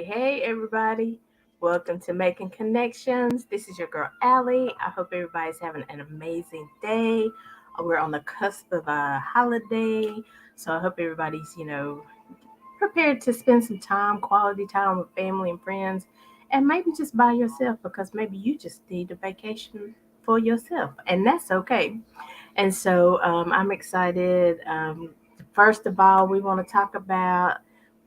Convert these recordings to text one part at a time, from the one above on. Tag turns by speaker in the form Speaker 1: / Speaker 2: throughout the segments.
Speaker 1: Hey, everybody. Welcome to Making Connections. This is your girl, Aly. I hope everybody's having an amazing day. We're on the cusp of a holiday. So I hope everybody's, prepared to spend some time, quality time with family and friends, and maybe just by yourself because maybe you just need a vacation for yourself, and that's okay. And so I'm excited. First of all, we want to talk about.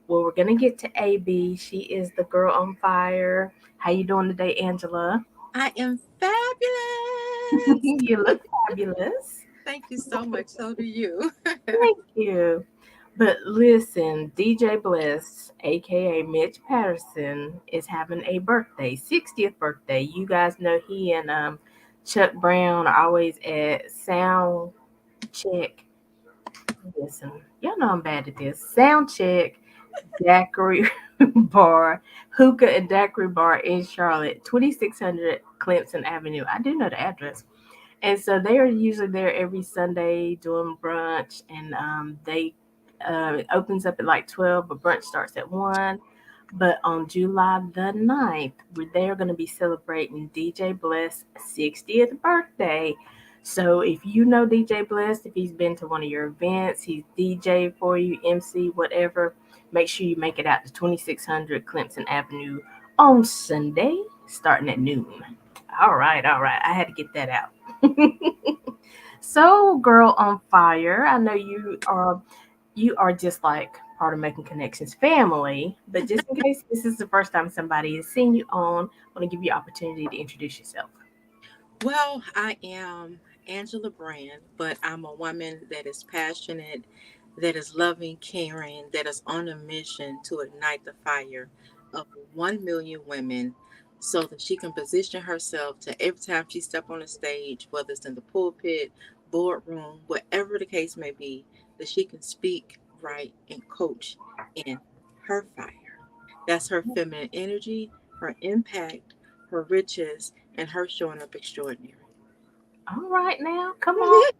Speaker 1: Well, we're gonna get to AB. She is the girl on fire. How you doing today, Angela?
Speaker 2: I am fabulous.
Speaker 1: You look fabulous.
Speaker 2: Thank you so much. So do you.
Speaker 1: Thank you. But listen, DJ Bliss, aka Mitch Patterson, is having a birthday, 60th birthday. You guys know he and Chuck Brown are always at Sound Check. Listen, y'all know I'm bad at this. Sound Check Daiquiri Bar, Hookah and Daiquiri Bar in Charlotte, 2600 Clemson Avenue. I do know the address. And so they are usually there every Sunday doing brunch, and they it opens up at like 12, but brunch starts at 1. But on July the 9th, they're going to be celebrating DJ Bless' 60th birthday. So if you know DJ Bless, if he's been to one of your events, he's DJ for you, MC, whatever, make sure you make it out to 2600 Clemson Avenue on Sunday, starting at noon. All right, all right. I had to get that out. So, girl on fire, I know you are just like part of Making Connections family, but just in case this is the first time somebody has seen you on, I want to give you opportunity to introduce yourself.
Speaker 2: Well, I am Angela Brand, but I'm a woman that is passionate, that is loving, caring, that is on a mission to ignite the fire of 1 million women so that she can position herself to every time she step on a stage, whether it's in the pulpit, boardroom, whatever the case may be, that she can speak, write, and coach in her fire. That's her feminine energy, her impact, her riches, and her showing up extraordinary.
Speaker 1: All right, now, come on.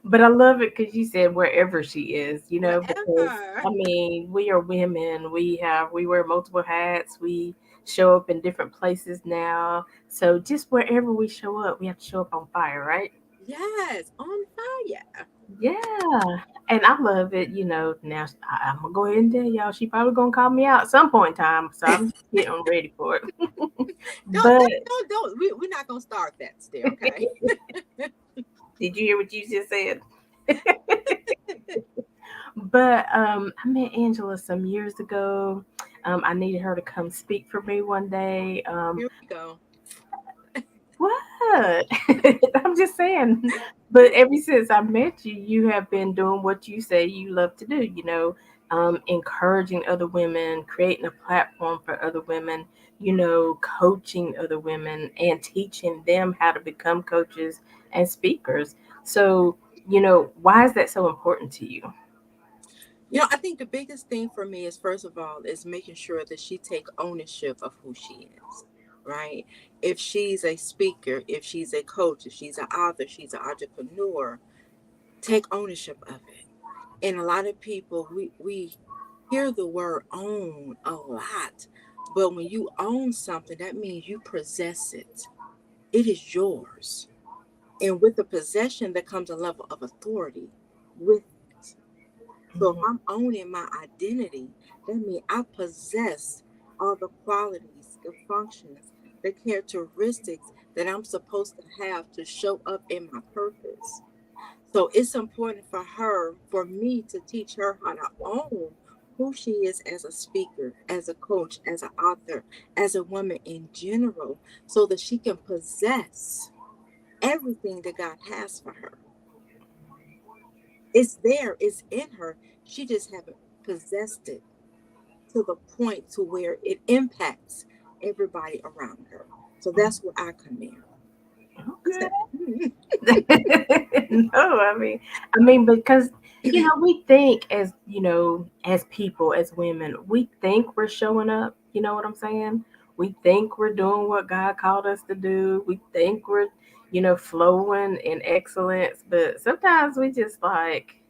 Speaker 1: But I love it because you said wherever she is, because
Speaker 2: Whatever.
Speaker 1: I mean, we are women. We wear multiple hats. We show up in different places now. So just wherever we show up, we have to show up on fire, right?
Speaker 2: Yes, on fire.
Speaker 1: Yeah, and I love it. Now I'm gonna go ahead and tell y'all she probably gonna call me out at some point in time, so I'm getting ready for it.
Speaker 2: Don't
Speaker 1: But
Speaker 2: don't. We're not gonna start that still, okay?
Speaker 1: did you hear what you just said? But I met Angela some years ago. I needed her to come speak for me one day.
Speaker 2: Here we go.
Speaker 1: What? I'm just saying. But ever since I met you, you have been doing what you say you love to do, encouraging other women, creating a platform for other women, coaching other women and teaching them how to become coaches and speakers. So, why is that so important to you?
Speaker 2: I think the biggest thing for me is first of all is making sure that she take ownership of who she is, right? If she's a speaker, if she's a coach, if she's an author, she's an entrepreneur, take ownership of it. And a lot of people we hear the word own a lot, but when you own something, that means you possess it. It is yours. And with the possession that comes a level of authority with it. So if
Speaker 1: Mhm.
Speaker 2: I'm owning my identity, that means I possess all the qualities, the functions, the characteristics that I'm supposed to have to show up in my purpose. So it's important for her, for me to teach her how to own who she is as a speaker, as a coach, as an author, as a woman in general, so that she can possess everything that God has for her. It's there, it's in her. She just haven't possessed it to the point to where it impacts everybody around her. So that's where I come in. What's
Speaker 1: Okay.
Speaker 2: that?
Speaker 1: No, I mean, because we think as people, as women, we think we're showing up. You know what I'm saying? We think we're doing what God called us to do. We think we're, flowing in excellence, but sometimes we just like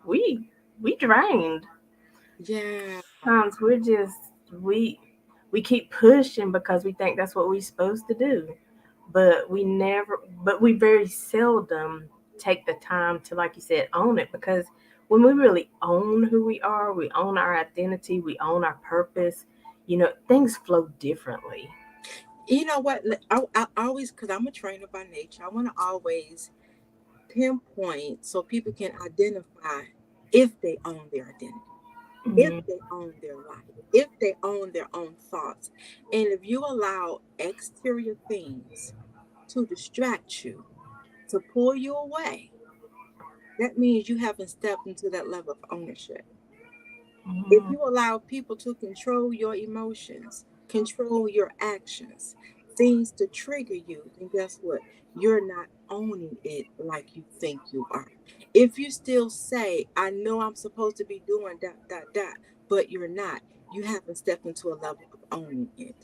Speaker 1: we we drained.
Speaker 2: Yeah.
Speaker 1: Sometimes we we keep pushing because we think that's what we're supposed to do, but we very seldom take the time to, like you said, own it. Because when we really own who we are, we own our identity, we own our purpose, things flow differently.
Speaker 2: You know what? I always, because I'm a trainer by nature, I want to always pinpoint so people can identify if they own their identity, if
Speaker 1: Hmm.
Speaker 2: they own their life, if they own their own thoughts. And if you allow exterior things to distract you, to pull you away, that means you haven't stepped into that level of ownership. If
Speaker 1: Hmm.
Speaker 2: you allow people to control your emotions, control your actions, things to trigger you, then guess what? You're not owning it like you think you are. If you still say, I know I'm supposed to be doing dot, dot, dot, but you're not, you haven't stepped into a level of owning it.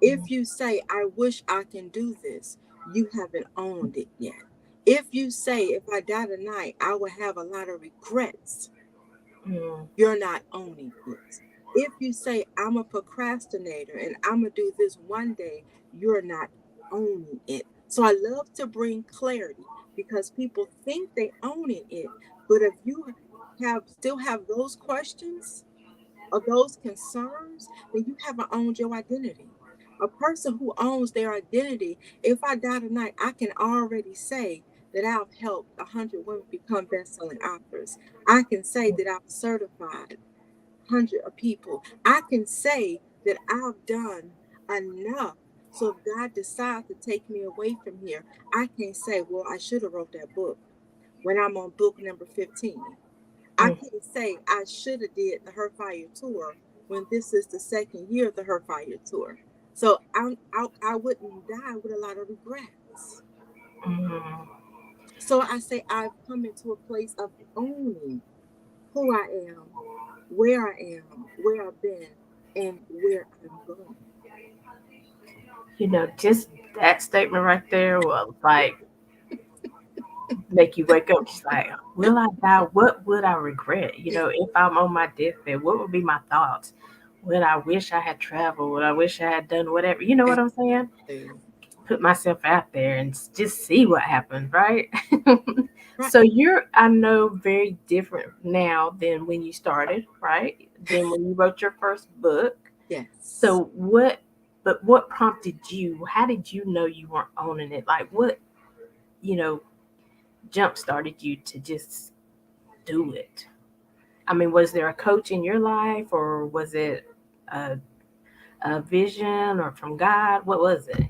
Speaker 2: If you say, I wish I can do this, you haven't owned it yet. If you say, if I die tonight, I will have a lot of regrets,
Speaker 1: Hmm.
Speaker 2: you're not owning it. If you say, I'm a procrastinator and I'm going to do this one day, you're not owning it. So I love to bring clarity because people think they owning it, but if you still have those questions or those concerns, then you haven't owned your identity. A person who owns their identity, if I die tonight, I can already say that I've helped 100 women become best-selling authors. I can say that I've certified hundreds of people. I can say that I've done enough. So if God decides to take me away from here, I can't say, well, I should have wrote that book when I'm on book number 15. I
Speaker 1: Hmm.
Speaker 2: can't say I should have did the Her Fire tour when this is the second year of the Her Fire tour. So I wouldn't die with a lot of regrets.
Speaker 1: Hmm.
Speaker 2: So I say I've come into a place of owning who I am, where I've been, and where I'm going.
Speaker 1: Just that statement right there will like make you wake up. Just like, will I die? What would I regret? If I'm on my deathbed, what would be my thoughts? Would I wish I had traveled? Would I wish I had done whatever? You know what I'm saying?
Speaker 2: Exactly.
Speaker 1: Put myself out there and just see what happens, right?
Speaker 2: Right.
Speaker 1: So I know, very different now than when you started, right? Than when you wrote your first book.
Speaker 2: Yes.
Speaker 1: So what prompted you? How did you know you weren't owning it? Like what, you know, jump started you to just do it? I mean, was there a coach in your life, or was it a, a vision, or from God? What was it?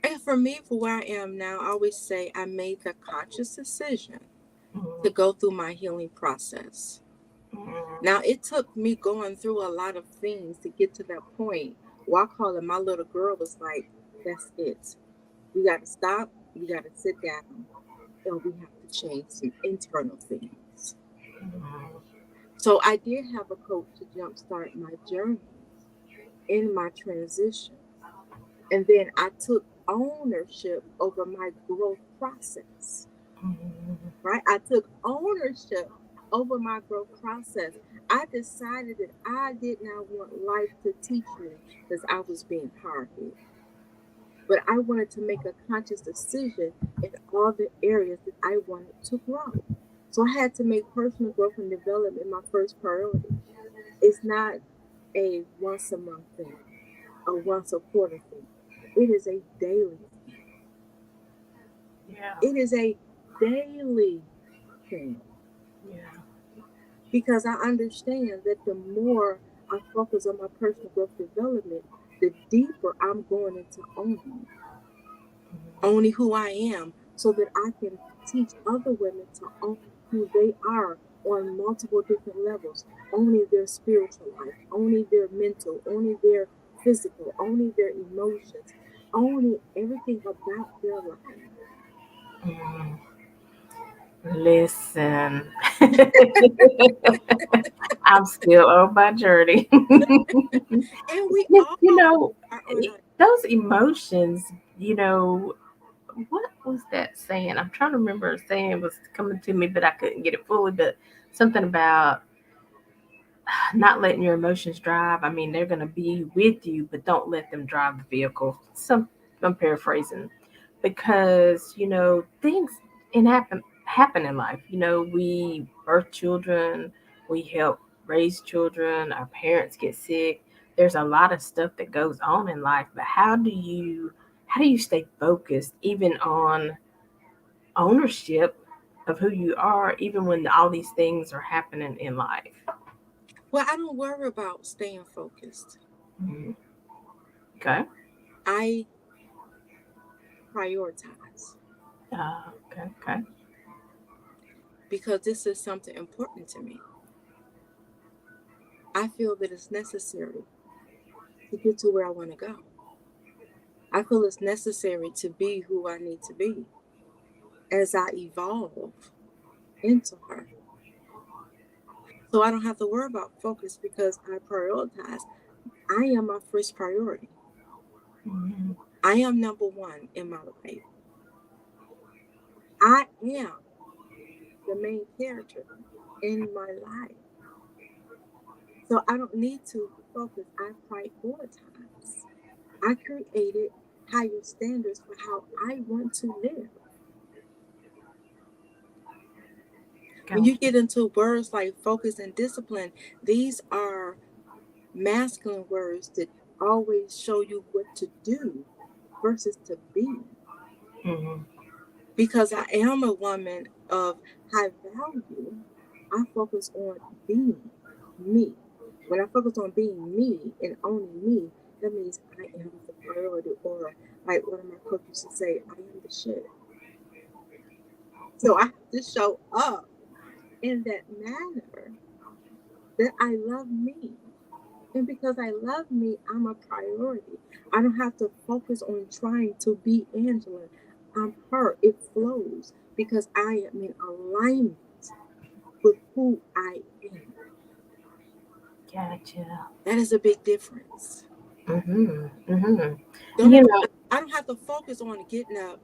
Speaker 2: And for me, for where I am now, I always say I made the conscious decision to
Speaker 1: Mhm.
Speaker 2: go through my healing process. Now, it took me going through a lot of things to get to that point where I call it my little girl was like, that's it. We got to stop. We got to sit down and we have to change some internal things.
Speaker 1: Mhm.
Speaker 2: So I did have a coach to jumpstart my journey in my transition. And then I took ownership over my growth process,
Speaker 1: Mhm.
Speaker 2: right? I took ownership over my growth process. I decided that I did not want life to teach me because I was being hard headed. But I wanted to make a conscious decision in all the areas that I wanted to grow. So I had to make personal growth and development my first priority. It's not a once a month thing, a once a quarter thing. It is a daily thing.
Speaker 1: Yeah.
Speaker 2: It is a daily thing
Speaker 1: Yeah.
Speaker 2: because I understand that the more I focus on my personal growth development, the deeper I'm going into owning who I am so that I can teach other women to own who they are on multiple different levels, owning their spiritual life, owning their mental, owning their physical, owning their emotions, owning everything about their life.
Speaker 1: Mhm. Listen, I'm still on my journey.
Speaker 2: And we
Speaker 1: you, you
Speaker 2: all
Speaker 1: know,
Speaker 2: are on our
Speaker 1: those emotions, you know, what was that saying? I'm trying to remember a saying was coming to me, but I couldn't get it fully. But something about not letting your emotions drive. I mean, they're going to be with you, but don't let them drive the vehicle. I'm paraphrasing, because things happen in life. We birth children, we help raise children, our parents get sick. There's a lot of stuff that goes on in life, but how do you stay focused even on ownership of who you are, even when all these things are happening in life?
Speaker 2: Well, I don't worry about staying focused.
Speaker 1: Mhm. Okay.
Speaker 2: I prioritize
Speaker 1: Okay. Okay.
Speaker 2: because this is something important to me. I feel that it's necessary to get to where I want to go. I feel it's necessary to be who I need to be as I evolve into her. So I don't have to worry about focus because I prioritize. I am my first priority.
Speaker 1: Mhm.
Speaker 2: I am number one in my life. I am the main character in my life. So I don't need to focus. I prioritize. I created higher standards for how I want to live. When you
Speaker 1: Gotcha.
Speaker 2: get into words like focus and discipline, these are masculine words that always show you what to do versus to be.
Speaker 1: Hmm.
Speaker 2: Because I am a woman of high value, I focus on being me. When I focus on being me and owning me, that means I am the priority, or like one of my coaches used to say, I am the shit. So I have to show up in that manner that I love me. And because I love me, I'm a priority. I don't have to focus on trying to be Angela. I'm her. It flows because I am in alignment with who I am.
Speaker 1: Gotcha.
Speaker 2: That is a big difference.
Speaker 1: Mhm. Mhm.
Speaker 2: Don't
Speaker 1: You
Speaker 2: nobody,
Speaker 1: know,
Speaker 2: I don't have to focus on getting up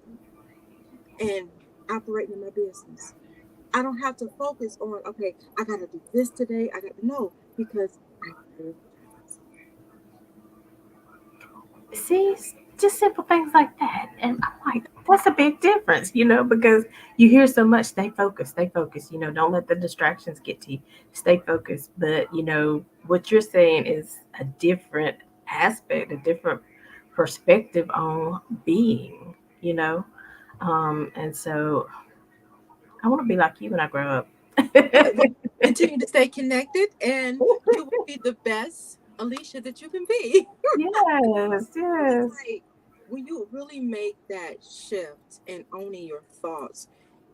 Speaker 2: and operating in my business. I don't have to focus on, okay, I got to do this today. I got to know because I prioritize.
Speaker 1: see, just simple things like that, and I'm like, that's a big difference, because you hear so much. Stay focused. Stay focused. Don't let the distractions get to you. Stay focused. But what you're saying is a different aspect, a different perspective on being. You know, and so I want to be like you when I grow up.
Speaker 2: Right. Well, continue to stay connected, and you will be the best Alicia that you can be.
Speaker 1: Yes,
Speaker 2: It's
Speaker 1: yes.
Speaker 2: like when you really make that shift and owning your thoughts,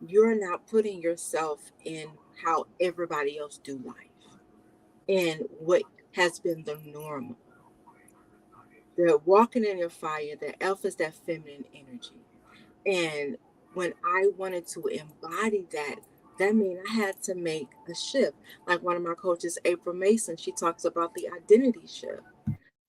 Speaker 2: you're not putting yourself in how everybody else do life and what has been the norm. They're walking in your fire. The alpha is that feminine energy. And when I wanted to embody that, that meant I had to make a shift. Like one of my coaches, April Mason, she talks about the identity shift.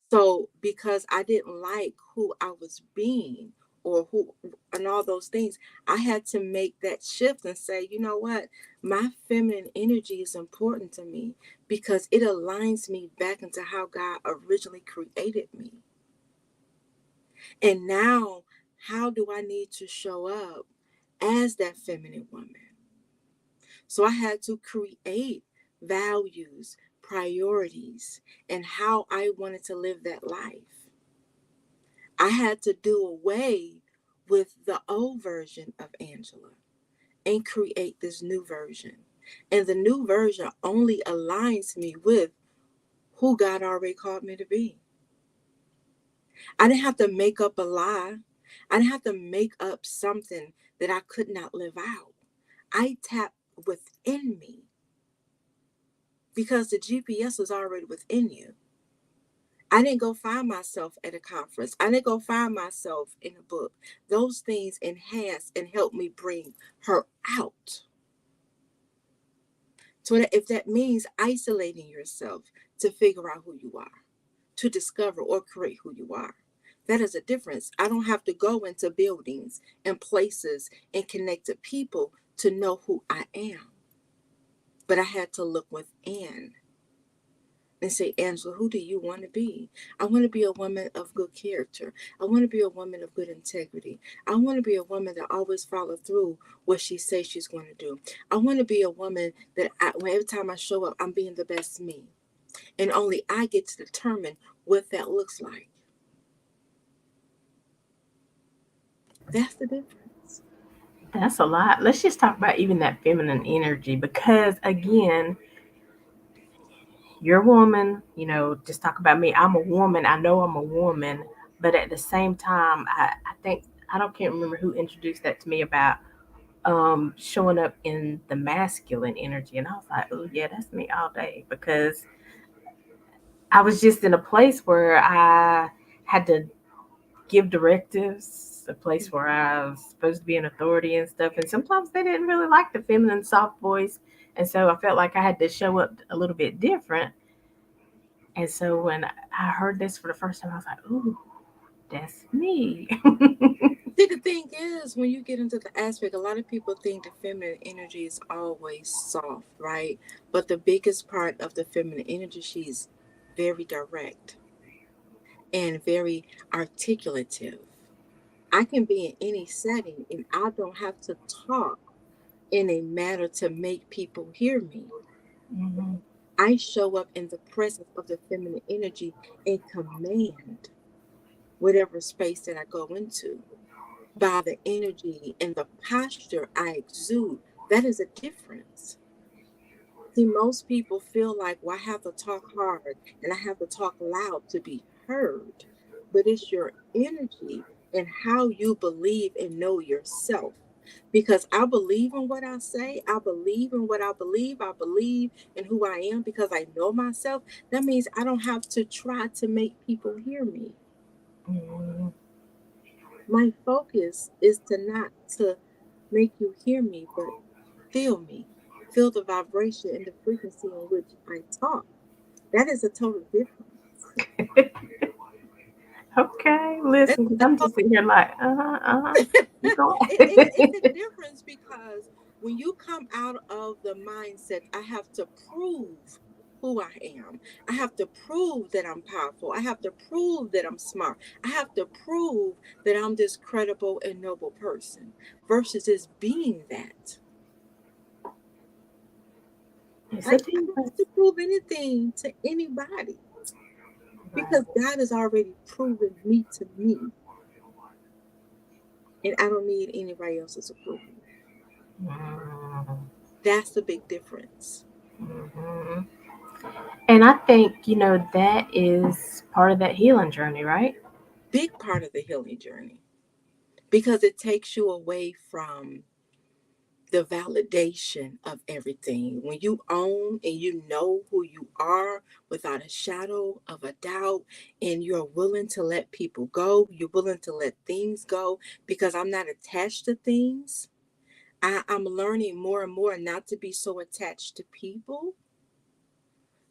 Speaker 2: So because I didn't like who I was being or who and all those things, I had to make that shift and say, you know what? My feminine energy is important to me because it aligns me back into how God originally created me. And now, how do I need to show up as that feminine woman? So I had to create values, priorities, and how I wanted to live that life. I had to do away with the old version of Angela and create this new version. And the new version only aligns me with who God already called me to be. I didn't have to make up a lie. I didn't have to make up something that I could not live out. I tapped within me because the GPS is already within you. I didn't go find myself at a conference. I didn't go find myself in a book. Those things enhance and help me bring her out. So that if that means isolating yourself to figure out who you are, to discover or create who you are, that is a difference. I don't have to go into buildings and places and connect to people to know who I am, but I had to look within. and say, Angela, who do you want to be? I want to be a woman of good character. I want to be a woman of good integrity. I want to be a woman that always follows through what she says she's going to do. I want to be a woman that every time I show up, I'm being the best me. And only I get to determine what that looks like. That's the difference.
Speaker 1: That's a lot. Let's just talk about even that feminine energy because, again, you're a woman, just talk about me. I'm a woman. I know I'm a woman. But at the same time, I think, can't remember who introduced that to me about showing up in the masculine energy. And I was like, oh, yeah, that's me all day because I was just in a place where I had to give directives, a place where I was supposed to be an authority and stuff. And sometimes they didn't really like the feminine, soft voice. And so I felt like I had to show up a little bit different. And so when I heard this for the first time, I was like, ooh, that's me.
Speaker 2: See, the thing is, when you get into the aspect, a lot of people think the feminine energy is always soft, right? But the biggest part of the feminine energy, she's very direct and very articulative. I can be in any setting and I don't have to talk in a manner to make people hear me.
Speaker 1: Mhm.
Speaker 2: I show up in the presence of the feminine energy and command whatever space that I go into by the energy and the posture I exude. That is a difference. See, most people feel like, well, I have to talk hard and I have to talk loud to be heard. But it's your energy and how you believe and know yourself. Because I believe in what I say, I believe in what I believe in who I am because I know myself. That means I don't have to try to make people hear me.
Speaker 1: Mhm.
Speaker 2: My focus is to not to make you hear me, but feel me. Feel the vibration and the frequency in which I talk. That is a total difference.
Speaker 1: Okay,
Speaker 2: It's
Speaker 1: listen, because
Speaker 2: a
Speaker 1: I'm just
Speaker 2: total,
Speaker 1: sitting here like, keep
Speaker 2: it's
Speaker 1: going.
Speaker 2: a difference because when you come out of the mindset, I have to prove who I am. I have to prove that I'm powerful. I have to prove that I'm smart. I have to prove that I'm this credible and noble person versus just being that.
Speaker 1: It's a
Speaker 2: I don't
Speaker 1: difference.
Speaker 2: have to prove anything to anybody because
Speaker 1: Right.
Speaker 2: God has already proven me to me, and I don't need anybody else's approval.
Speaker 1: Mhm.
Speaker 2: That's the big difference.
Speaker 1: Mhm. And I think, that is part of that healing journey, right?
Speaker 2: Big part of the healing journey because it takes you away from the validation of everything. When you own and you know who you are without a shadow of a doubt, and you're willing to let people go, you're willing to let things go because I'm not attached to things. I'm learning more and more not to be so attached to people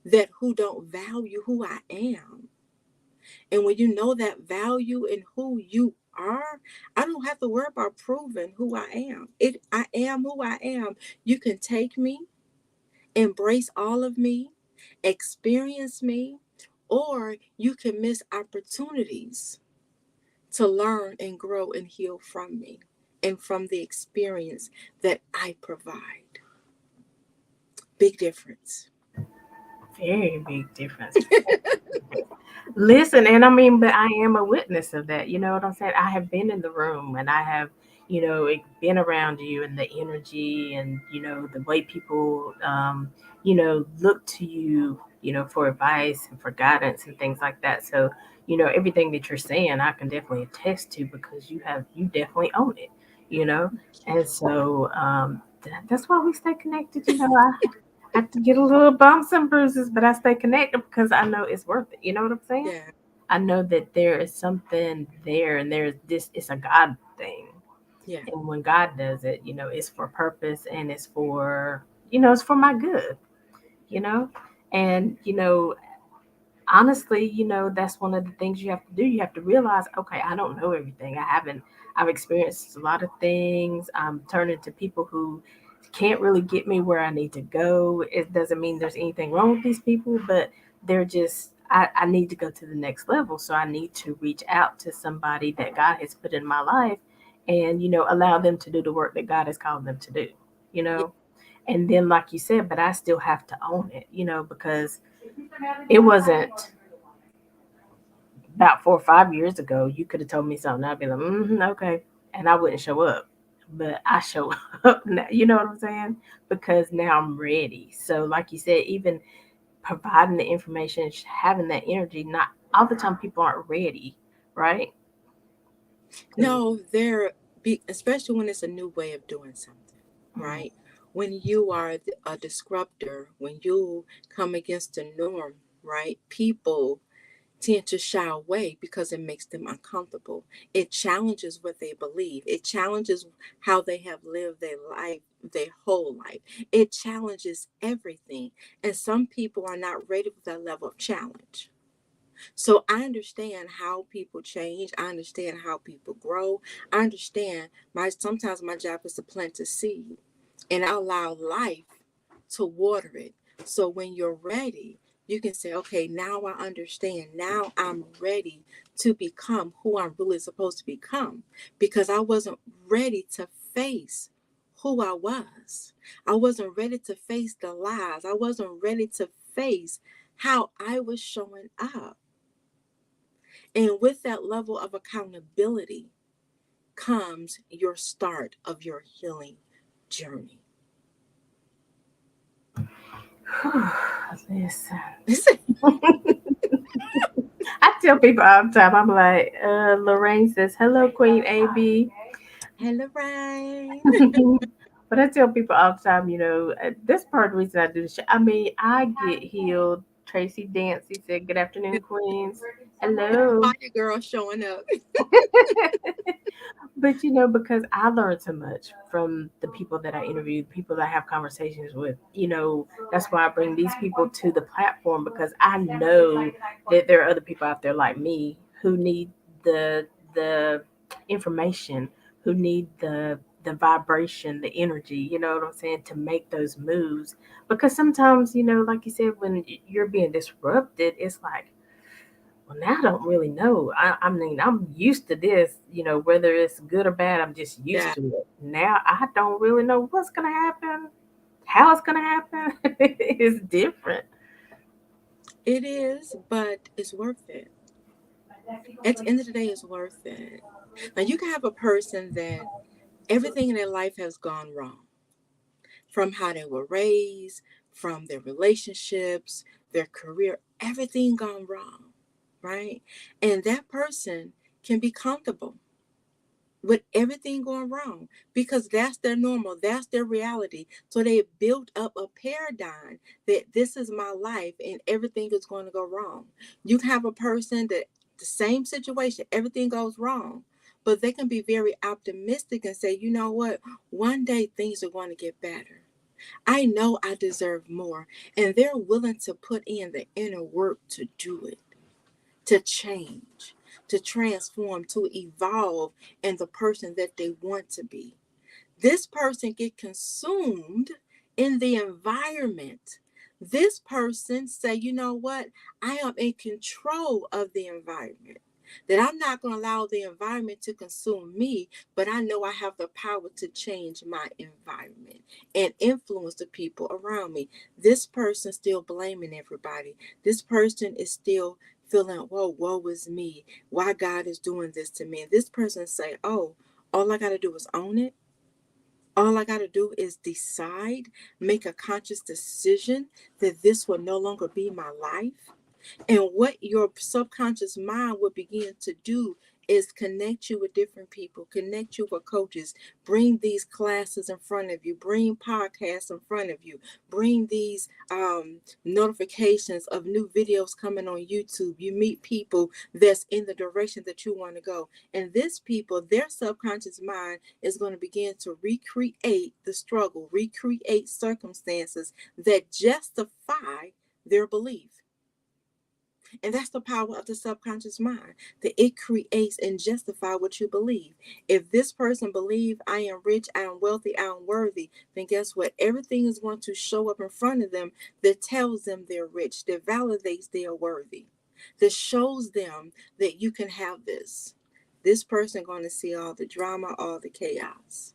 Speaker 2: that who don't value who I am. And when you know that value in who you are, I don't have to worry about proving who I am. I am who I am. You can take me, embrace all of me, experience me, or you can miss opportunities to learn and grow and heal from me and from the experience that I provide. Big difference.
Speaker 1: Very big difference. Listen, and I mean, but I am a witness of that. You know what I'm saying? I have been in the room and I have, been around you and the energy and, the way people, look to you, for advice and for guidance and things like that. So, everything that you're saying, I can definitely attest to because you definitely own it, you know? And so, that's why we stay connected. I have to get a little bumps and bruises, but I stay connected because I know it's worth it. You know what I'm saying?
Speaker 2: Yeah,
Speaker 1: I know that there is something there, and there's this. It's a God thing,
Speaker 2: yeah,
Speaker 1: and when God does it, it's for purpose and it's for it's for my good. You know, and honestly, that's one of the things you have to do. You have to realize, okay, I don't know everything. I've experienced a lot of things. I'm turning to people who can't really get me where I need to go. It doesn't mean there's anything wrong with these people, but they're just I need to go to the next level. So I need to reach out to somebody that God has put in my life and, allow them to do the work that God has called them to do, you
Speaker 2: Yeah.
Speaker 1: know? And then, like you said, but I still have to own it, because it wasn't about 4 or 5 years ago. You could have told me something. I'd be like, okay. And I wouldn't show up. But I show up now, you know what I'm saying? Because now I'm ready. So, like you said, even providing the information, having that energy. Not all the time people aren't ready, right? Because
Speaker 2: No, especially when it's a new way of doing something, right? When you are a disruptor, when you come against the norm, right? People tend to shy away because it makes them uncomfortable. It challenges what they believe. It challenges how they have lived their life, their whole life. It challenges everything. And some people are not ready for that level of challenge. So I understand how people change. I understand how people grow. I understand sometimes my job is to plant a seed and I allow life to water it. So when you're ready, you can say, okay, now I understand. Now I'm ready to become who I'm really supposed to become because I wasn't ready to face who I was. I wasn't ready to face the lies. I wasn't ready to face how I was showing up. And with that level of accountability comes your start of your healing journey.
Speaker 1: listen, I tell people all the time, I'm like, Lorraine says, hello, Queen AB.
Speaker 2: Hello, Ryan.
Speaker 1: But I tell people all the time, that's part of the reason I do the show. I mean, I get healed. Tracy Dancy said, good afternoon, Queens. Hello.
Speaker 2: Fire girl showing up.
Speaker 1: But because I learned so much from the people that I interviewed, people that I have conversations with, that's why I bring these people to the platform because I know that there are other people out there like me who need the information, who need the vibration, the energy, you know what I'm saying, to make those moves. Because sometimes, like you said, when you're being disrupted, it's like, well, now I don't really know. I mean, I'm used to this, whether it's good or bad, I'm just used
Speaker 2: Yeah,
Speaker 1: to it. Now I don't really know what's going to happen, how it's going to happen. It's different.
Speaker 2: it is, but it's worth it. At the end of the day, it's worth it. Now, you can have a person that everything in their life has gone wrong from how they were raised, from their relationships, their career, everything gone wrong, right? And that person can be comfortable with everything going wrong because that's their normal, that's their reality. So they built up a paradigm that this is my life and everything is going to go wrong. You can have a person that the same situation, everything goes wrong, but they can be very optimistic and say, you know what, one day things are going to get better. I know I deserve more. And they're willing to put in the inner work to do it, to change, to transform, to evolve in the person that they want to be. This person get consumed in the environment. This person say, you know what? I am in control of the environment. That I'm not going to allow the environment to consume me, but I know I have the power to change my environment and influence the people around me. This person still blaming everybody. This person is still feeling, whoa, woe is me. Why God is doing this to me. And this person say, oh, all I got to do is own it. All I got to do is decide, make a conscious decision that this will no longer be my life. And what your subconscious mind will begin to do is connect you with different people, connect you with coaches, bring these classes in front of you, bring podcasts in front of you, bring these notifications of new videos coming on YouTube. You meet people that's in the direction that you want to go. And this people, their subconscious mind is going to begin to recreate the struggle, recreate circumstances that justify their belief. And that's the power of the subconscious mind, that it creates and justify what you believe. If this person believe I am rich, I am wealthy, I am worthy, then guess what? Everything is going to show up in front of them that tells them they're rich, that validates they are worthy, that shows them that you can have this. This person going to see all the drama, all the chaos.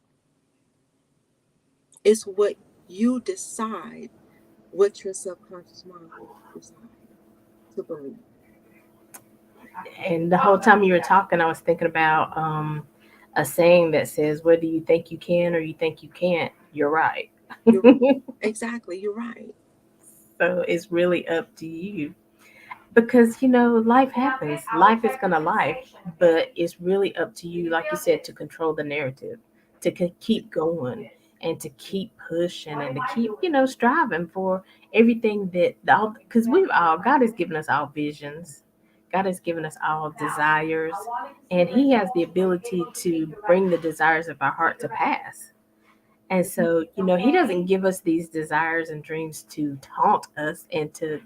Speaker 2: It's what you decide, what your subconscious mind will decide to believe.
Speaker 1: And the whole time you were talking, I was thinking about a saying that says, "Whether you think you can or you think you can't, you're right."
Speaker 2: You're right. Exactly. You're right.
Speaker 1: So it's really up to you. Because life happens, life is gonna life, but it's really up to you, like you said, to control the narrative, to keep going, and to keep pushing, and to keep striving for everything that all, because we've all, God has given us all visions, God has given us all desires, and he has the ability to bring the desires of our heart to pass. And so, he doesn't give us these desires and dreams to taunt us and to,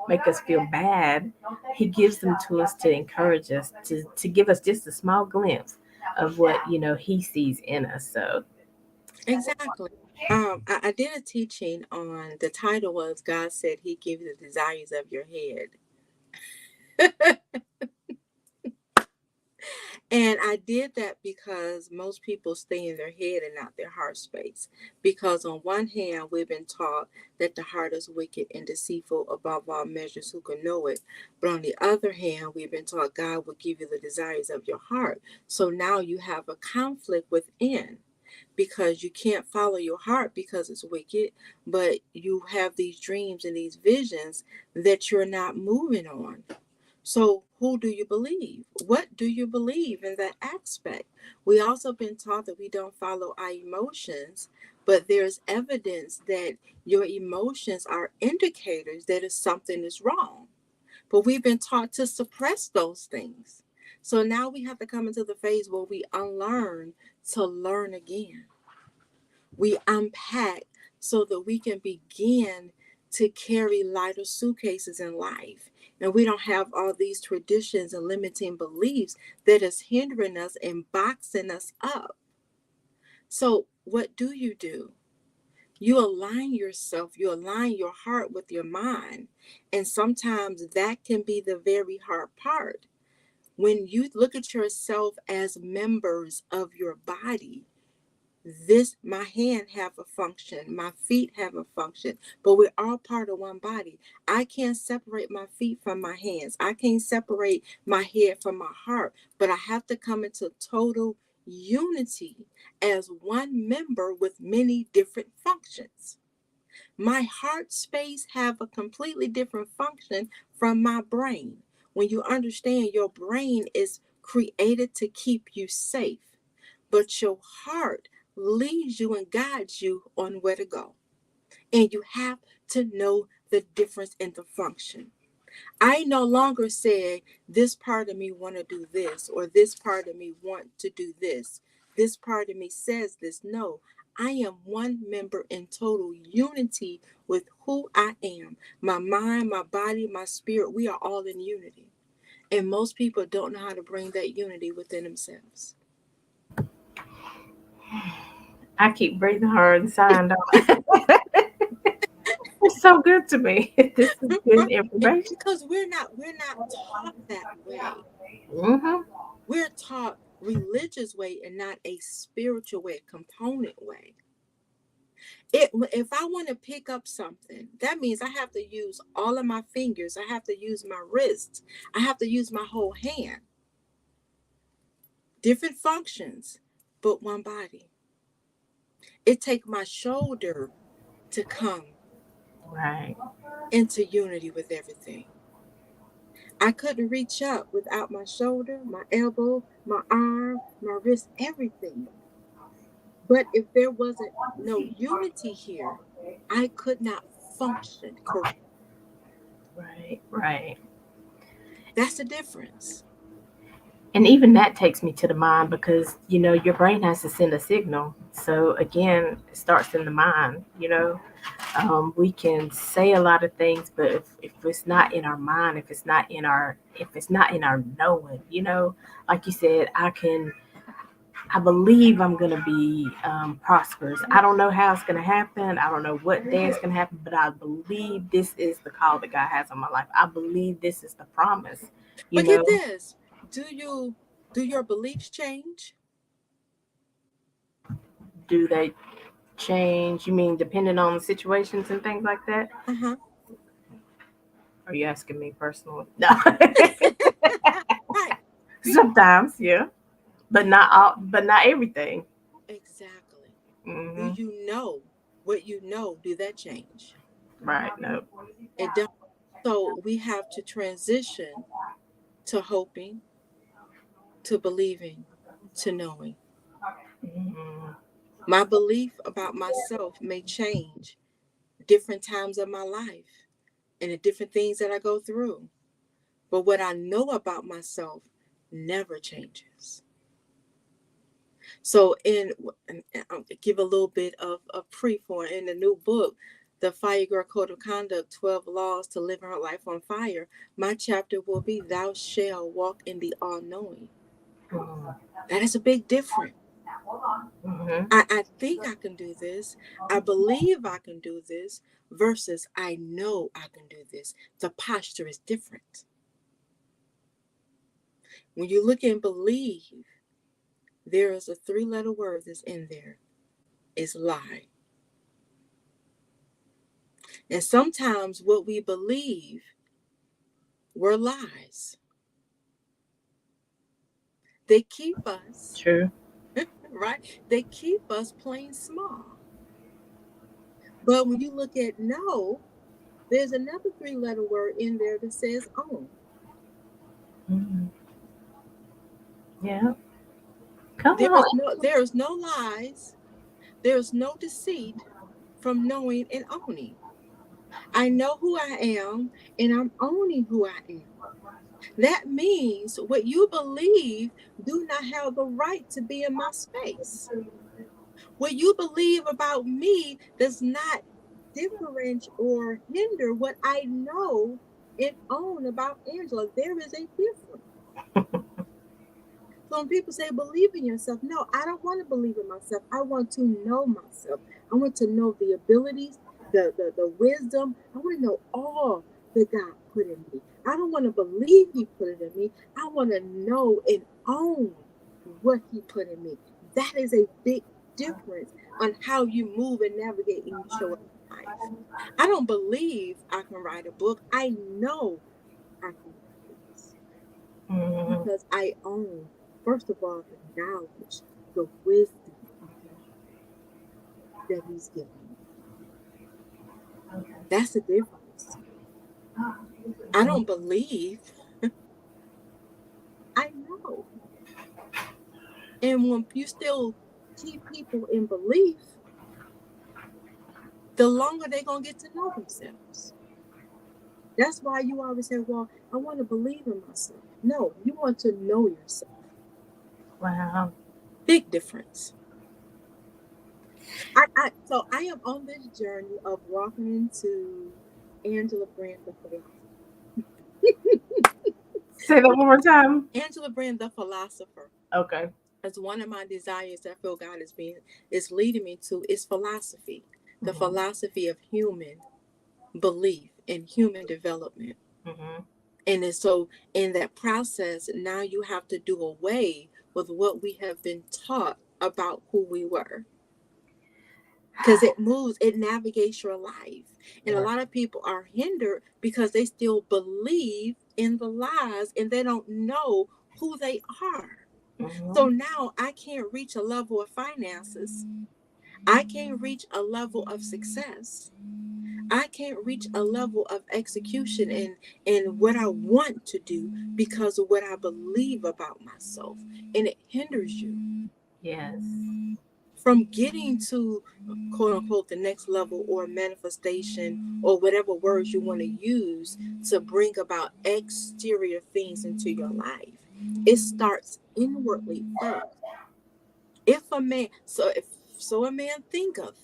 Speaker 1: make us feel bad. He gives them to us to encourage us, to give us just a small glimpse of what, he sees in us. So,
Speaker 2: Exactly. I did a teaching on, the title was God said He gives you the desires of your head. And I did that because most people stay in their head and not their heart space. Because on one hand, we've been taught that the heart is wicked and deceitful above all measures, who can know it. But on the other hand, we've been taught God will give you the desires of your heart. So now you have a conflict within, because you can't follow your heart because it's wicked, but you have these dreams and these visions that you're not moving on. So, who do you believe? What do you believe in that aspect? We also been taught that we don't follow our emotions, but there's evidence that your emotions are indicators that if something is wrong. But we've been taught to suppress those things. So now we have to come into the phase where we unlearn to learn again. We unpack so that we can begin to carry lighter suitcases in life. And we don't have all these traditions and limiting beliefs that is hindering us and boxing us up. So, what do? You align yourself, you align your heart with your mind. And sometimes that can be the very hard part. When you look at yourself as members of your body, this, my hand have a function, my feet have a function, but we're all part of one body. I can't separate my feet from my hands, I can't separate my head from my heart, but I have to come into total unity as one member with many different functions. My heart space have a completely different function from my brain. When you understand, your brain is created to keep you safe, but your heart leads you and guides you on where to go. And you have to know the difference in the function. I no longer say this part of me want to do this, or this part of me want to do this. This part of me says this. No, I am one member in total unity with who I am. My mind, my body, my spirit, we are all in unity. And most people don't know how to bring that unity within themselves.
Speaker 1: I keep breathing hard and sighing. It's so good to me. This is good information.
Speaker 2: Because we're not taught that way.
Speaker 1: Hmm.
Speaker 2: We're taught religious way and not a spiritual way, component way. If I want to pick up something, that means I have to use all of my fingers. I have to use my wrists. I have to use my whole hand. Different functions, but one body. It takes my shoulder to come
Speaker 1: Right.
Speaker 2: into unity with everything. I couldn't reach up without my shoulder, my elbow, my arm, my wrist, everything. But if there wasn't no unity here, I could not function correctly.
Speaker 1: Right. Right.
Speaker 2: That's the difference.
Speaker 1: And even that takes me to the mind, because your brain has to send a signal. So again, it starts in the mind. We can say a lot of things, but if it's not in our mind, if it's not in our knowing, like you said, I believe I'm gonna be prosperous. I don't know how it's gonna happen. I don't know what day it's gonna happen, but I believe this is the call that God has on my life. I believe this is the promise. You
Speaker 2: But get
Speaker 1: know,
Speaker 2: this. Do your beliefs change?
Speaker 1: do they change? You mean depending on situations and things like that?
Speaker 2: Uh-huh.
Speaker 1: Are you asking me personally? No.
Speaker 2: Right.
Speaker 1: Sometimes, yeah, but not all, but not everything.
Speaker 2: Exactly. Do
Speaker 1: Hmm.
Speaker 2: you know what you know? Do that change?
Speaker 1: Right. No.
Speaker 2: It don't. So we have to transition to hoping, to believing, to knowing.
Speaker 1: Hmm.
Speaker 2: My belief about myself may change different times of my life and the different things that I go through. But what I know about myself never changes. So, and I'll give a little bit of a pre-for in the new book, The Fire Girl Code of Conduct 12 Laws to Living Her Life on Fire. My chapter will be Thou Shall Walk in the All Knowing. That is a big difference.
Speaker 1: Hmm.
Speaker 2: I think I can do this. I believe I can do this versus I know I can do this. The posture is different. When you look and believe, there is a three-letter word that's in there. It's lie. And sometimes what we believe were lies. They keep us,
Speaker 1: True.
Speaker 2: right? They keep us playing small. But when you look at no, there's another three-letter word in there that says own.
Speaker 1: Hmm. Yeah. Come
Speaker 2: There
Speaker 1: on.
Speaker 2: is no lies, there's no deceit from knowing and owning. I know who I am and I'm owning who I am. That means what you believe do not have the right to be in my space. What you believe about me does not differentiate or hinder what I know and own about Angela. There is a difference. So when people say believe in yourself, no, I don't want to believe in myself. I want to know myself. I want to know the abilities, the wisdom. I want to know all that God put in me. I don't want to believe He put it in me. I want to know and own what He put in me. That is a big difference on how you move and navigate and you show up in life. I don't believe I can write a book. I know I can write books
Speaker 1: Hmm.
Speaker 2: because I own, first of all, the knowledge, the wisdom that He's given me. That's the difference. I don't believe, I know. And when you still keep people in belief, the longer they're going to get to know themselves. That's why you always say, well, I want to believe in myself. No, you want to know yourself.
Speaker 1: Wow.
Speaker 2: Big difference. So I am on this journey of walking into Angela Brand, the philosopher.
Speaker 1: Say that one more time.
Speaker 2: Angela Brand, the philosopher.
Speaker 1: Okay.
Speaker 2: As one of my desires that I feel God is leading me to is philosophy, the
Speaker 1: Hmm.
Speaker 2: philosophy of human belief and human development.
Speaker 1: Hmm.
Speaker 2: And then so in that process, now you have to do away with what we have been taught about who we were. Because it moves, it navigates your life. And a
Speaker 1: Yeah.
Speaker 2: lot of people are hindered because they still believe in the lies and they don't know who they are. So
Speaker 1: Hmm.
Speaker 2: now I can't reach a level of finances. I can't reach a level of success. I can't reach a level of execution and what I want to do because of what I believe about myself. And it hinders you
Speaker 1: Yes.
Speaker 2: from getting to quote unquote the next level or manifestation or whatever words you want to use to bring about exterior things into your life. It starts inwardly first. If a man, so a man thinketh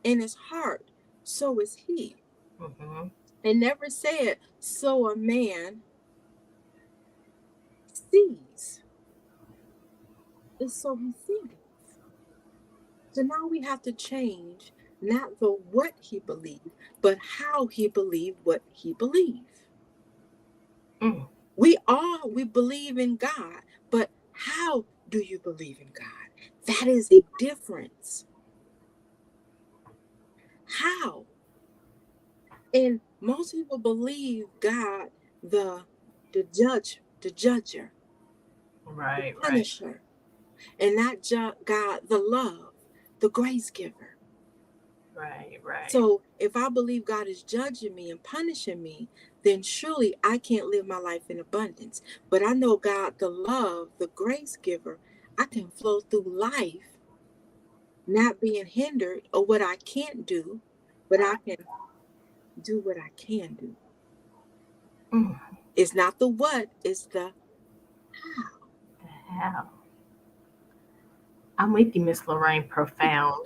Speaker 2: in his heart, so is he.
Speaker 1: Mm-hmm.
Speaker 2: It never said, so a man sees, it's so he sees. So now we have to change not the what he believed, but how he believed what he believed.
Speaker 1: Mm.
Speaker 2: We believe in God, but how do you believe in God? That is a difference. How? And most people believe God, the the judger, the
Speaker 1: Right, right,
Speaker 2: punisher, and not God, the love, the grace giver.
Speaker 1: right, right.
Speaker 2: So if I believe God is judging me and punishing me, then surely I can't live my life in abundance. But I know God, the love, the grace giver, I can flow through life not being hindered or what I can't do, but I can do what I can do.
Speaker 1: Mm.
Speaker 2: It's not the what, it's the how.
Speaker 1: How? I'm with you, Miss Lorraine. Profound.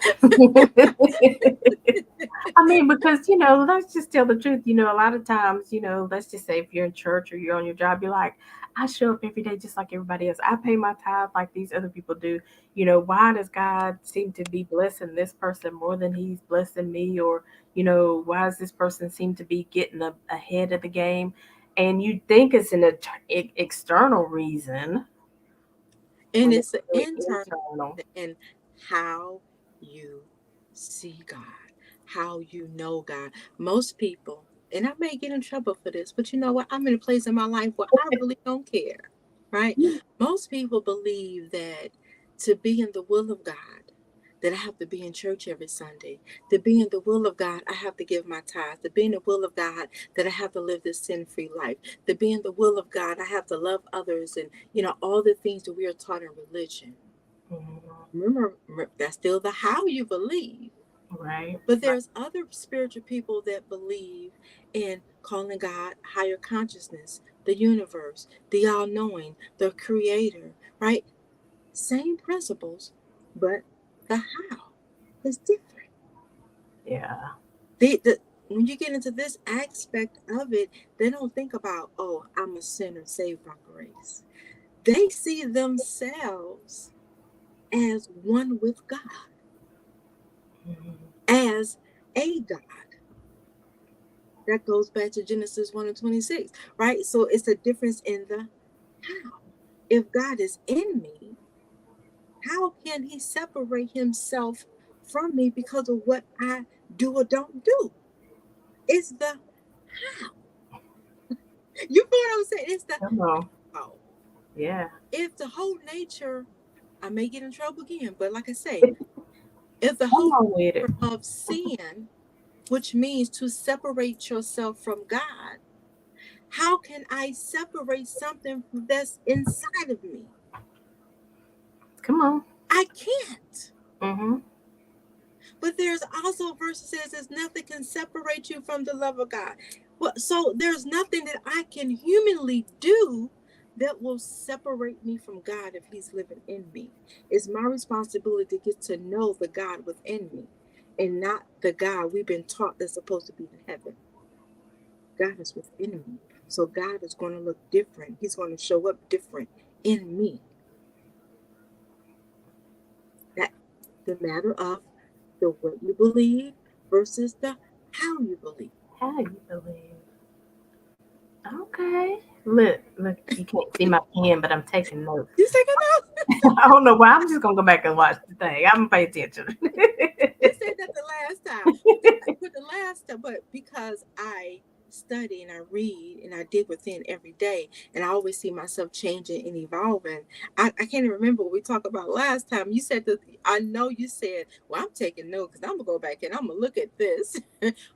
Speaker 1: I mean, because let's just tell the truth. A lot of times, let's just say if you're in church or you're on your job, you're like, I show up every day just like everybody else. I pay my tithe like these other people do. Why does God seem to be blessing this person more than He's blessing me? Or why does this person seem to be getting ahead of the game? And you think it's an external reason
Speaker 2: And
Speaker 1: when it's
Speaker 2: it's an
Speaker 1: really
Speaker 2: internal
Speaker 1: internal.
Speaker 2: and how you see God, how you know God. Most people, and I may get in trouble for this, but you know what? I'm in a place in my life where I really don't care, right? Most people believe that to be in the will of God, that I have to be in church every Sunday. To be in the will of God, I have to give my tithes. To be in the will of God, that I have to live this sin-free life. To be in the will of God, I have to love others and, all the things that we are taught in religion.
Speaker 1: Mhm.
Speaker 2: Remember, that's still the how you believe.
Speaker 1: Right,
Speaker 2: But
Speaker 1: right.
Speaker 2: there's other spiritual people that believe in calling God higher consciousness, the universe, the all knowing, the creator, right? Same principles, but the how is different.
Speaker 1: Yeah.
Speaker 2: When you get into this aspect of it, they don't think about, oh, I'm a sinner saved by grace. They see themselves as one with God,
Speaker 1: Mhm.
Speaker 2: as a God. That goes back to Genesis 1 and 26, right? So it's a difference in the how. If God is in me, how can he separate himself from me because of what I do or don't do? It's the how. You know what I'm saying? It's the
Speaker 1: Come on.
Speaker 2: how.
Speaker 1: Yeah.
Speaker 2: If the whole nature, I may get in trouble again, but like I say, if the
Speaker 1: Come
Speaker 2: whole
Speaker 1: on with it.
Speaker 2: nature of sin, which means to separate yourself from God, how can I separate something that's inside of me?
Speaker 1: Come on.
Speaker 2: I can't.
Speaker 1: Mm-hmm.
Speaker 2: But there's also a verse that says there's nothing can separate you from the love of God. Well, so there's nothing that I can humanly do that will separate me from God if He's living in me. It's my responsibility to get to know the God within me and not the God we've been taught that's supposed to be in heaven. God is within me. So God is going to look different. He's going to show up different in me. That the matter of the what you believe versus the how you believe.
Speaker 1: How you believe? Okay. Look, you can't see my pen, but I'm taking notes.
Speaker 2: You taking notes?
Speaker 1: I don't know why. I'm just gonna go back and watch the thing. I'm gonna pay attention.
Speaker 2: You said that the last time, but the last time, but because I study and I read and I dig within every day, and I always see myself changing and evolving. I can't even remember what we talked about last time. You said that I know you said, "Well, I'm taking notes because I'm gonna go back and I'm gonna look at this."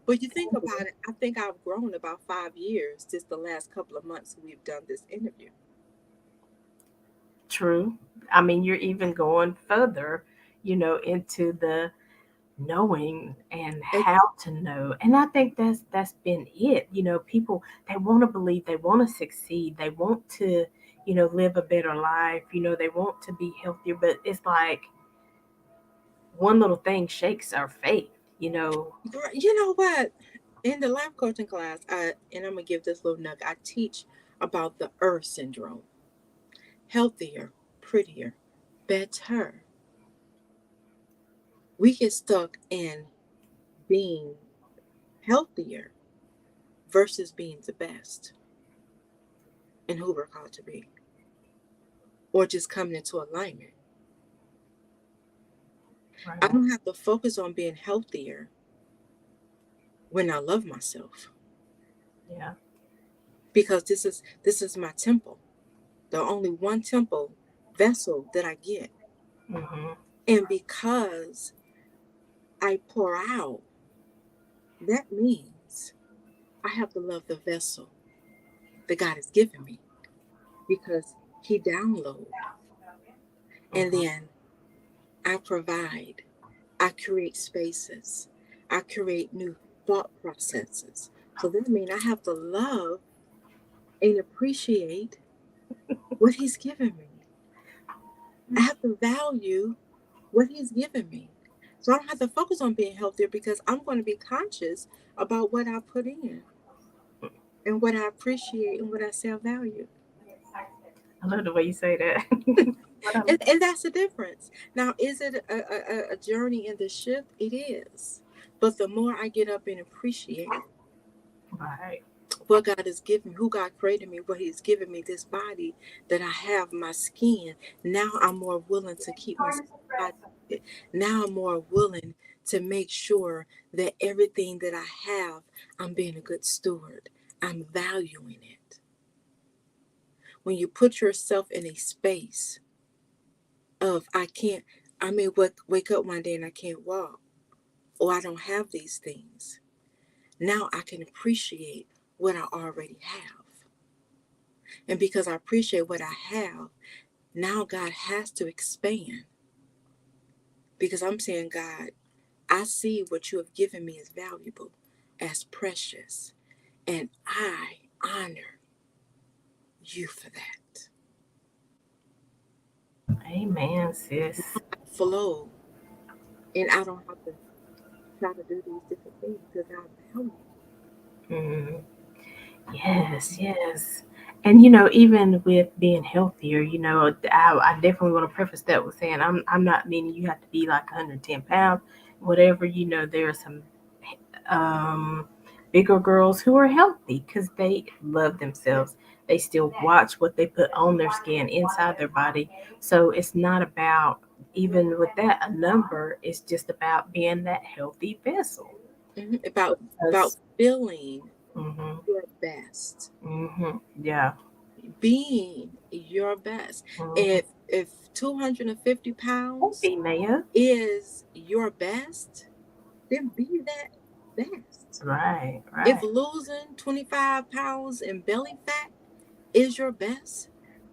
Speaker 2: But you think about it, I think I've grown about 5 years just the last couple of months we've done this interview.
Speaker 1: True. I mean, you're even going further, into the knowing and
Speaker 2: Ex-
Speaker 1: how to know. And I think that's been it. People, they want to believe, they want to succeed, they want to live a better life, they want to be healthier, but it's like one little thing shakes our faith. You know,
Speaker 2: You know what? In the life coaching class, and I'm gonna give this little nugget. I teach about the Earth syndrome: healthier, prettier, better. We get stuck in being healthier versus being the best in who we're called to be, or just coming into alignment. I
Speaker 1: right?
Speaker 2: don't have to focus on being healthier when I love myself,
Speaker 1: Yeah.
Speaker 2: because this is my temple, the only one temple vessel that I get.
Speaker 1: Mm-hmm.
Speaker 2: And because I pour out, that means I have to love the vessel that God has given me, because He download, and
Speaker 1: Mm-hmm.
Speaker 2: then I provide, I create spaces, I create new thought processes. So that means I have to love and appreciate what He's given me. I have to value what He's given me. So I don't have to focus on being healthier, because I'm going to be conscious about what I put in and what I appreciate and what I self value.
Speaker 1: I love the way you say that. What I
Speaker 2: And that's the difference. Now, is it a journey in the shift? It is. But the more I get up and appreciate
Speaker 1: right.
Speaker 2: what God has given me, who God created me, what He's given me, this body that I have, my skin, now I'm more willing to keep my skin. Now I'm more willing to make sure that everything that I have, I'm being a good steward. I'm valuing it. When you put yourself in a space of, I may wake up one day and I can't walk, or I don't have these things. Now I can appreciate what I already have. And because I appreciate what I have, now God has to expand, because I'm saying, God, I see what you have given me as valuable, as precious, and I honor you for that.
Speaker 1: Amen, sis.
Speaker 2: Flow, and I don't have to try to do these different things, because I value.
Speaker 1: Mm, yes, yes. And you know, even with being healthier, you know, I definitely want to preface that with saying I'm not meaning you have to be like 110 pounds, whatever. You know, there are some um, bigger girls who are healthy because they love themselves. They still watch what they put on their skin inside their body. So it's not about, even with that, a number. It's just about being that healthy vessel.
Speaker 2: About
Speaker 1: Because,
Speaker 2: feeling
Speaker 1: hmm
Speaker 2: your best,
Speaker 1: yeah.
Speaker 2: being your best.
Speaker 1: Hmm.
Speaker 2: If 250
Speaker 1: Hey,
Speaker 2: pounds
Speaker 1: female.
Speaker 2: is your best, then be that best.
Speaker 1: Right,
Speaker 2: If
Speaker 1: right.
Speaker 2: losing 25 pounds in belly fat is your best,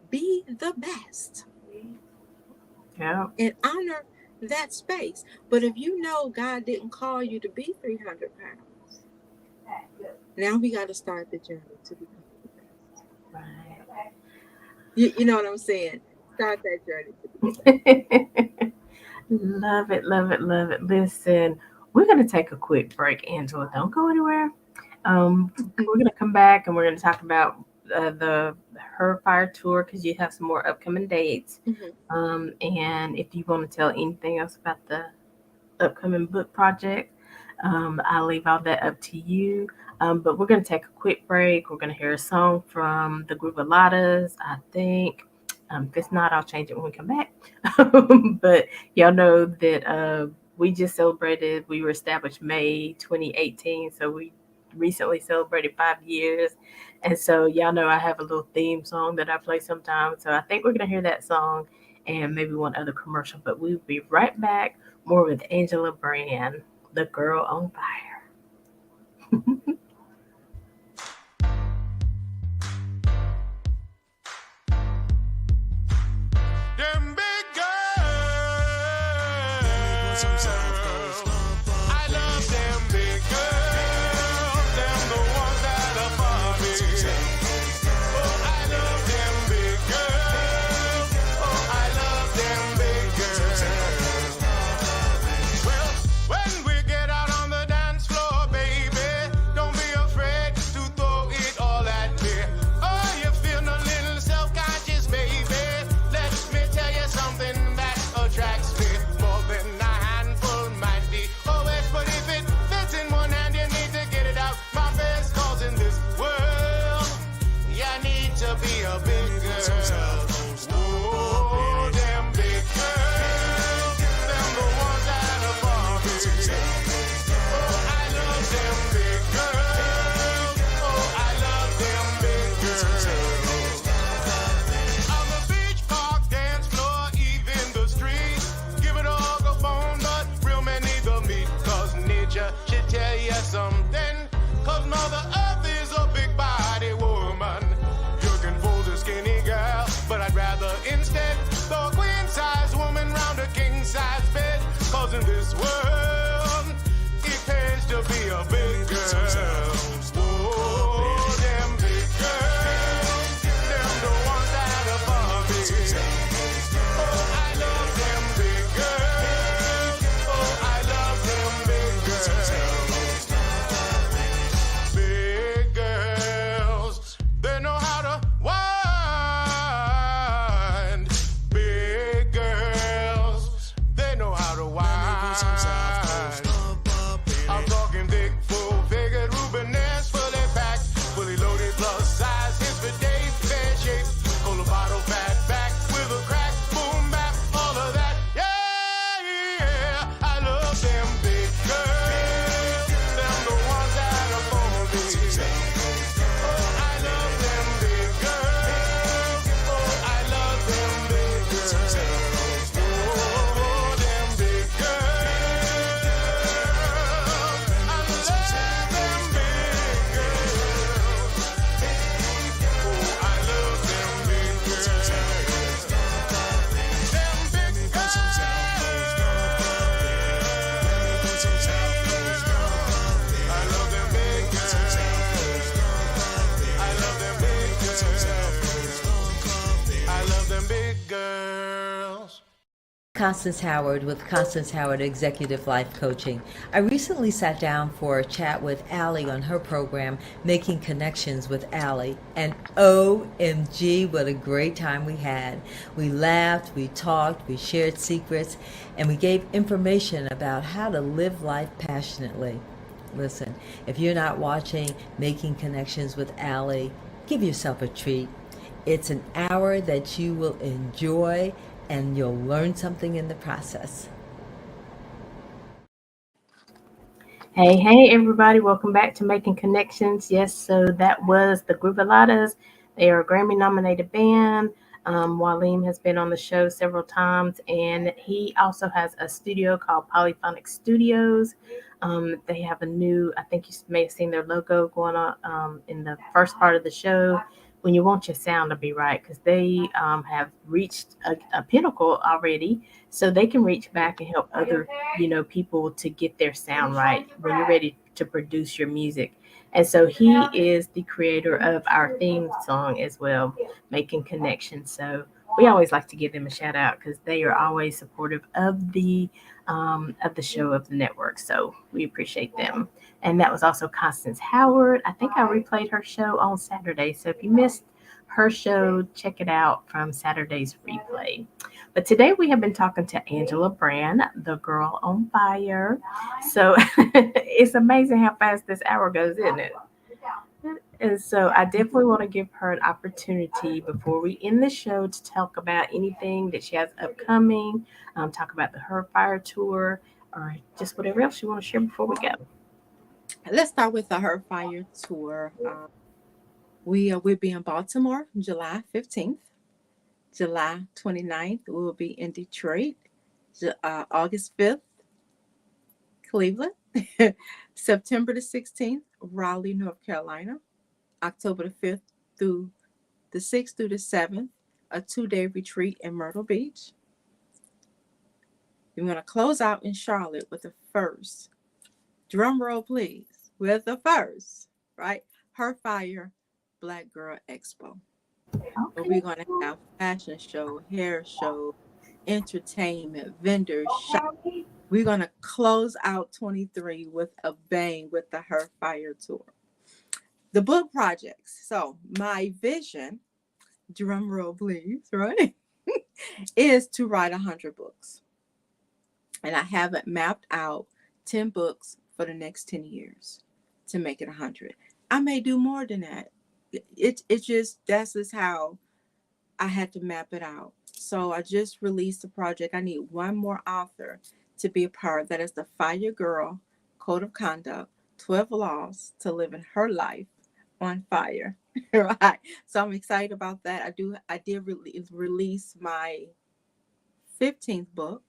Speaker 2: be the best
Speaker 1: Yeah.
Speaker 2: and honor that space. But if you know God didn't call you to be 300 pounds, now we got to start the journey to becoming the best. You know what I'm saying? Start that journey to be the best.
Speaker 1: Right. Love it, love it, love it. Listen, we're going to take a quick break, Angela. Don't go anywhere. We're going to come back and we're going to talk about the Her Fire Tour because you have some more upcoming dates.
Speaker 2: Mm-hmm.
Speaker 1: And if you want to tell anything else about the upcoming book project, I'll leave all that up to you. But we're going to take a quick break. We're going to hear a song from the group Alatas, I think. If it's not, I'll change it when we come back. But y'all know that we just celebrated, we were established May 2018. So we recently celebrated 5 years. And so y'all know I have a little theme song that I play sometimes. So I think we're going to hear that song and maybe one other commercial. But we'll be right back more with Angela Brand, the girl on fire.
Speaker 3: Them big girls. I love them big girls. Them the ones that are for me. Oh, I love them big girls. Oh, I love them big girls. Well, when we get out on
Speaker 4: Constance Howard with Constance Howard Executive Life Coaching. I recently sat down for a chat with Aly on her program, Making Connections with Aly. And OMG, what a great time we had. We laughed, we talked, we shared secrets, and we gave information about how to live life passionately. Listen, if you're not watching Making Connections with Aly, give yourself a treat. It's an hour that you will enjoy and you'll learn something in the process.
Speaker 1: Hey, hey, everybody. Welcome back to Making Connections. Yes, so that was the Groovaladas. They are a Grammy nominated band. Waleem has been on the show several times, and he also has a studio called Polyphonic Studios. They have a new, I think you may have seen their logo going on in the first part of the show when you want your sound to be right, because they have reached a pinnacle already, so they can reach back and help other people to get their sound right when you're ready to produce your music. And so he is the creator of our theme song as well, Making Connections. So we always like to give them a shout out because they are always supportive of the show, of the network. So we appreciate them. And that was also Constance Howard. I think I replayed her show on Saturday. So if you missed her show, check it out from Saturday's replay. But today we have been talking to Angela Brand, the girl on fire. So it's amazing how fast this hour goes, isn't it? And so I definitely want to give her an opportunity before we end the show to talk about anything that she has upcoming, talk about the Her Fire tour, or just whatever else you want to share before we go.
Speaker 2: Let's start with the Her Fire tour. We'll be in Baltimore July 15th. July 29th, we will be in Detroit. August 5th, Cleveland. September the 16th, Raleigh, North Carolina. October the 5th through the 6th through the 7th, a 2-day retreat in Myrtle Beach. We're going to close out in Charlotte with the first, drum roll please, with the first, right? Her Fire Black Girl Expo. Where we're
Speaker 1: Okay.
Speaker 2: going to have fashion show, hair show, entertainment, vendors, shop. We're going to close out 23 with a bang with the Her Fire tour. The book projects. So my vision, drum roll please, right, is to write 100 books. And I haven't mapped out 10 books for the next 10 years to make it 100. I may do more than that. It just, that's just how I had to map it out. So I just released a project. I need one more author to be a part. That is the Fire Girl Code of Conduct, 12 Laws to Live in Her Life on Fire. Right. So I'm excited about that. I did release my 15th book,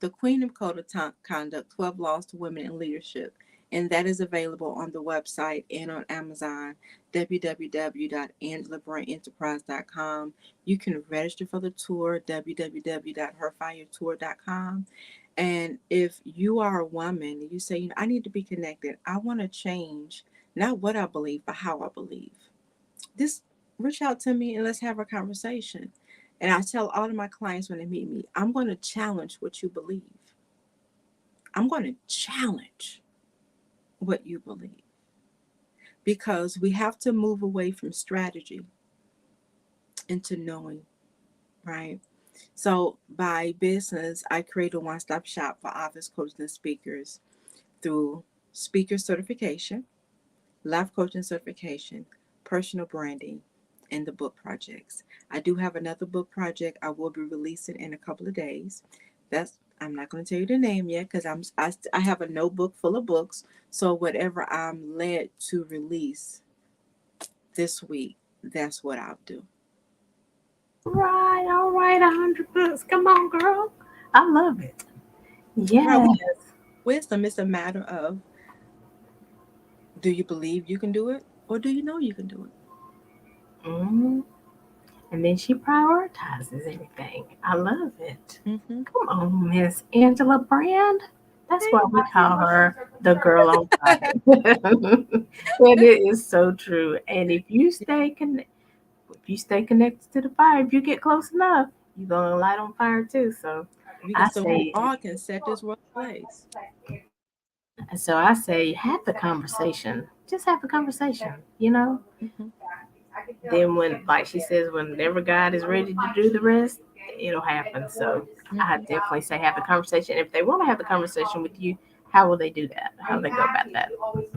Speaker 2: The Queen of Code of Conduct, 12 Laws to Women in Leadership. And that is available on the website and on Amazon, www.angelabrandenterprise.com. You can register for the tour, www.herfiretour.com. And if you are a woman, you say, I need to be connected. I want to change, not what I believe, but how I believe. Just reach out to me and let's have a conversation. And I tell all of my clients when they meet me, I'm going to challenge what you believe. I'm going to challenge what you believe, because we have to move away from strategy into knowing, right? So by business, I create a one-stop shop for authors, coaches, and speakers through speaker certification, life coaching certification, personal branding, and the book projects. I do have another book project I will be releasing in a couple of days. I'm not going to tell you the name yet because I have a notebook full of books. So whatever I'm led to release this week, that's what I'll do.
Speaker 1: All right, 100 books. Come on, girl. I love it.
Speaker 2: Right,
Speaker 1: Yes.
Speaker 2: wisdom is a matter of, do you believe you can do it, or do you know you can do it?
Speaker 1: Mm. And then she prioritizes everything. I love it.
Speaker 2: Mm-hmm.
Speaker 1: Come on, Miss Angela Brand. That's why we call her the girl on fire. And it is so true. And if you stay connected to the fire, if you get close enough, you're gonna light on fire too. So I
Speaker 2: So we
Speaker 1: say,
Speaker 2: all can set this world ablaze.
Speaker 1: I say, have the conversation. Just have the conversation, you know?
Speaker 2: Hmm.
Speaker 1: Then when, like she says, whenever God is ready to do the rest, it'll happen. So I
Speaker 2: Hmm.
Speaker 1: definitely say have the conversation. If they want to have the conversation with you, how will they do that? How will they go about that?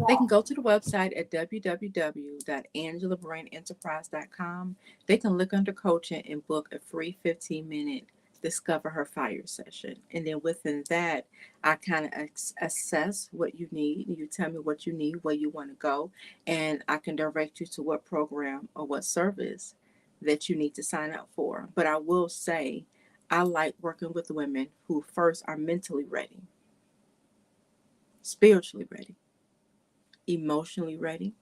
Speaker 2: They can go to the website at www.angelabrainenterprise.com. They can look under coaching and book a free 15-minute Discover Her Fire session. And then within that, I kind of assess what you need. You tell me what you need, where you want to go, and I can direct you to what program or what service that you need to sign up for. But I will say, I like working with women who first are mentally ready, spiritually ready, emotionally ready,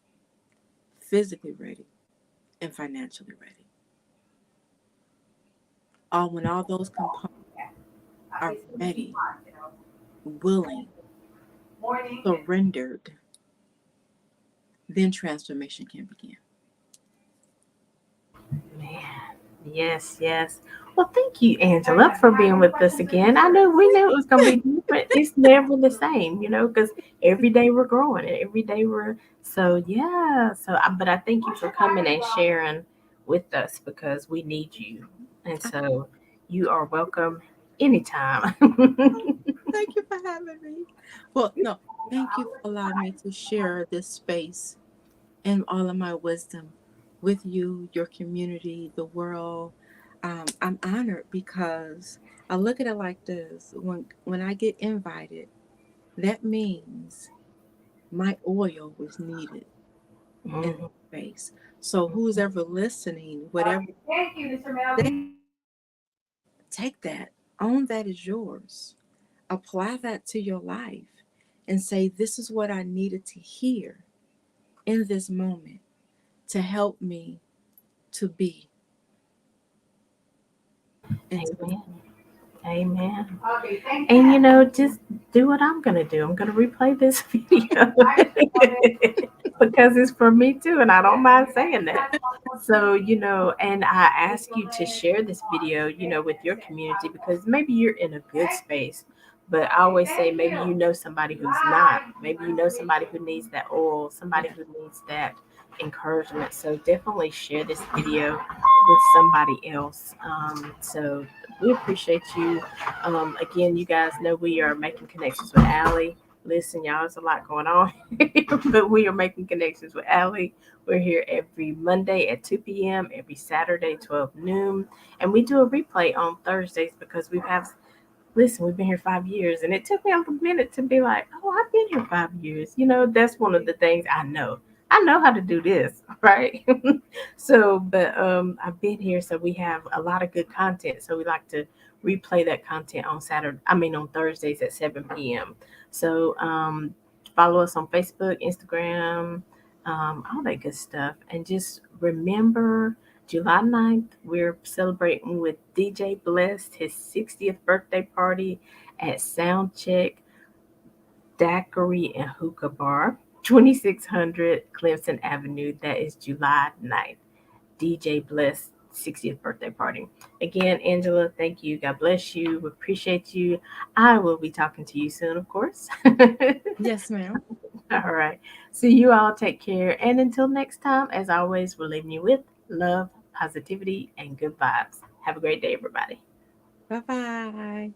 Speaker 2: physically ready, and financially ready. All when all those components are ready, willing, surrendered, then transformation can begin.
Speaker 1: Man, yes, yes. Well, thank you, Angela, for being with us again. I knew we knew it was going to be different. It's never the same, because every day we're growing and every day we're so yeah. But I thank you for coming and sharing with us because we need you, and
Speaker 2: I,
Speaker 1: so you are welcome anytime.
Speaker 2: thank you for having me. Well, no, thank you for allowing me to share this space and all of my wisdom with you, your community, the world. I'm honored because I look at it like this: when I get invited, that means my oil was needed in
Speaker 1: Mhm.
Speaker 2: the space. So who's ever listening, whatever they take that, own that is yours. Apply that to your life and say, this is what I needed to hear in this moment to help me to be and to
Speaker 1: Amen. Amen. And just do what I'm gonna do. I'm gonna replay this video because it's for me too, and I don't mind saying that. So, and I ask you to share this video, with your community because maybe you're in a good space. But I always say maybe you know somebody who's not. Maybe you know somebody who needs that oil, somebody who needs that encouragement. So definitely share this video with somebody else. So we appreciate you. Again, you guys know we are making connections with Aly. Listen, y'all, there's a lot going on, but we are making connections with Aly. We're here every Monday at 2 p.m., every Saturday, 12 noon. And we do a replay on Thursdays because listen, we've been here 5 years. And it took me a little minute to be like, oh, I've been here 5 years. That's one of the things I know. I know how to do this, right? But I've been here, so we have a lot of good content. So we like to replay that content on on Thursdays at 7 p.m. So follow us on Facebook, Instagram, all that good stuff. And just remember July 9th, we're celebrating with DJ Blessed his 60th birthday party at Soundcheck Daiquiri and Hookah Bar, 2600 Clemson Avenue. That is July 9th. DJ Bless 60th birthday party. Again, Angela, thank you. God bless you. We appreciate you. I will be talking to you soon, of course.
Speaker 2: yes, ma'am.
Speaker 1: All right. So you all take care. And until next time, as always, we're leaving you with love, positivity, and good vibes. Have a great day, everybody.
Speaker 2: Bye bye.